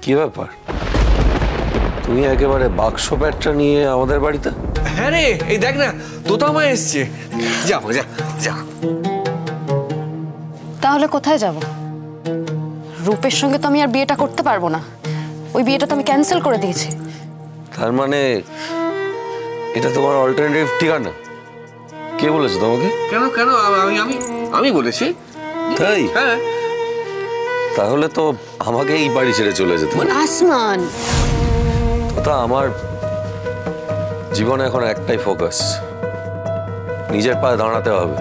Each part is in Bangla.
কি ব্যাপার, তুমি একেবারে বাক্স প্যাটটা নিয়ে আমাদের বাড়িতে? হ্যাঁ রে, এই দেখ না, তোতা মা এসছে। যাবো, যা যা। তাহলে কোথায় যাব? রূপের সঙ্গে তো আমি আর বিয়েটা করতে পারবো না। ওই বিয়েটা তো আমি ক্যান্সেল করে দিয়েছি। তার মানে এটা তোমার অল্টারনেটিভ ঠিকানা? কে বলেছে তোমাকে? কেন কেন, আমি বলেছি। তাই? হ্যাঁ। তাহলে তো আমাকে এই বাড়ি ছেড়ে চলে যেতে হবে। আসমান, তা আমার জীবনে এখন একটাই ফোকাস, নিজের পায়ে দাঁড়াতে হবে।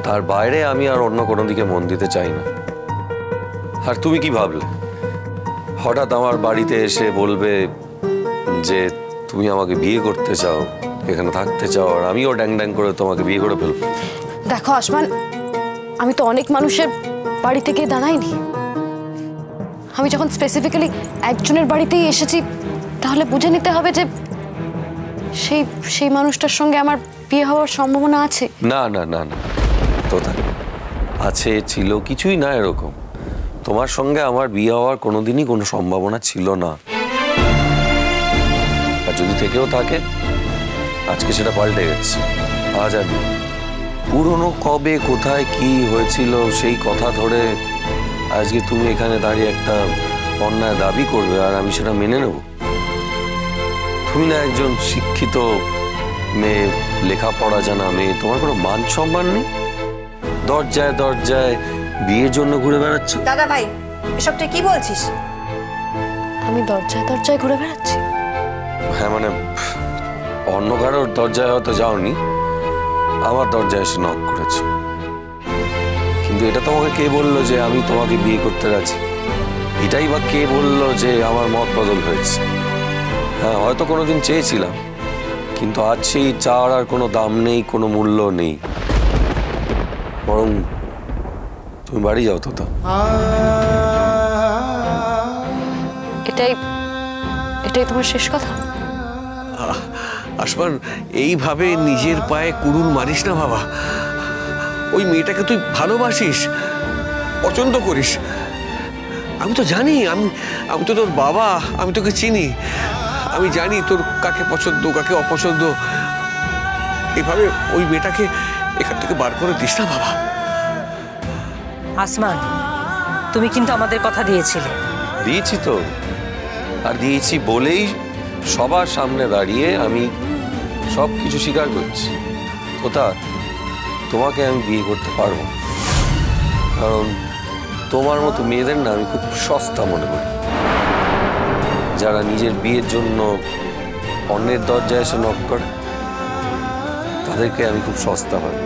তার বাইরে আমি আর অন্য কোনো দিকে মন দিতে চাই না। আর তুমি কি ভাবলে হঠাৎ আমার বাড়িতে এসে বলবে যে তুমি আমাকে বিয়ে করতে চাও, এখানে থাকতে চাও, আর আমিও ড্যাং ড্যাং করে তোমাকে বিয়ে করে ফেলবো? দেখো আসমান, আমি তো অনেক মানুষের বাড়ি থেকে দাঁড়াইনি। আমি যখন স্পেসিফিক্যালি একজনের বাড়িতেই এসেছি, তাহলে বুঝে নিতে হবে যে সেই মানুষটার সঙ্গে আমার বিয়ে হওয়ার সম্ভাবনা আছে। না না না না, তো আছে ছিল কিছুই না এরকম। তোমার সঙ্গে আমার বিয়ে হওয়ার কোনোদিনই কোনো সম্ভাবনা ছিল না। আর যদি থেকেও থাকে, আজকে সেটা পাল্টে গেছে। আজ আর পুরনো কবে কোথায় কি হয়েছিল সেই কথা ধরে আজকে তুমি এখানে দাঁড়িয়ে একটা অন্যায় দাবি করবে আর আমি সেটা মেনে নেব? তুমি না একজন শিক্ষিত মেয়ে, লেখাপড়া জানা মেয়ে, তোমার কোনো মান সম্মান নেই? দরজায় দরজায় বিয়ের জন্য ঘুরে বেড়াচ্ছ। দাদা ভাই, এসব তুই কি বলছিস? আমি দরজায় দরজায় ঘুরে বেড়াচ্ছি? হ্যাঁ মানে অন্য কারোর দরজায় হয়তো যাওনি, আমার দরজায় এসে নক করেছ। কিন্তু এটা তোমাকে কে বললো যে আমি তোমাকে বিয়ে করতে রাজি? এটাই বা কে বললো যে আমার মত বদল হয়েছে? হ্যাঁ, হয়তো কোনোদিন চেয়েছিলাম, কিন্তু আজ সেই চাওয়ার আর কোনো দাম নেই, কোনো মূল্য নেই। বরং তুমি বাড়ি যাও তো। এটাই তোমার শেষ কথা? আসমান, এইভাবে নিজের পায়ে কুড়ুল মারিস না বাবা। ওই মেয়েটাকে তুই ভালোবাসিস, পছন্দ করিস। আমি তো জানি, আমি তো তোর বাবা, আমি তোকে চিনি। আমি জানি তোর কাকে পছন্দ কাকে অপছন্দ। এভাবে ওই মেয়েটাকে এখান থেকে বার করে দিস না বাবা। আসমান, তুমি কিন্তু আমাদের কথা দিয়েছিলে। দিয়েছি তো, আর দিয়েছি বলেই সবার সামনে দাঁড়িয়ে আমি সব কিছু স্বীকার করছি। কোথা তোমাকে আমি বিয়ে করতে পারবো, কারণ তোমার মতো মেয়েদের না আমি খুব সস্তা মনে করি। যারা নিজের বিয়ের জন্য অন্যের দরজায় এসে নক করে, তাদেরকে আমি খুব সস্তা ভাবি।